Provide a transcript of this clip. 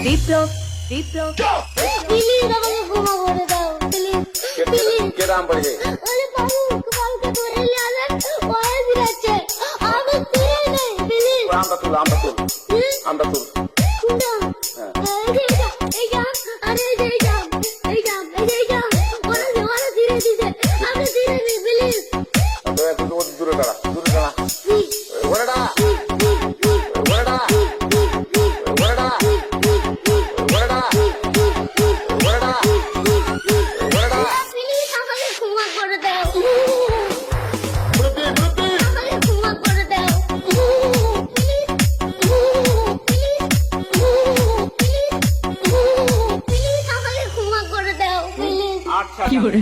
বিপ্লব বিপ্লব please আমাকে ক্ষমা করে দাও প্লিজ প্লিজ কে নাম পড়ে আরে বাবু কালকে ধরে নিয়ে আসেন ওই দিচ্ছে আমি তীরে নেই প্লিজ আমরা তুল আমরা তুল কোনটা এই যা আরে এই যা ওরা ধীরে দিছে আমি তীরে নেই প্লিজ দূরে দাঁড়া ওরে দাঁড়া ওরে দাঁড়া ওরে দাঁড়া ওরে দাঁড়া ওরে দাঁড়া ওরে দাঁড়া প্লিজ আমাকে ক্ষমা করে দাও মুরব্বি আমাকে ক্ষমা করে দাও প্লিজ আমাকে ক্ষমা করে দাও প্লিজ আচ্ছা কি করে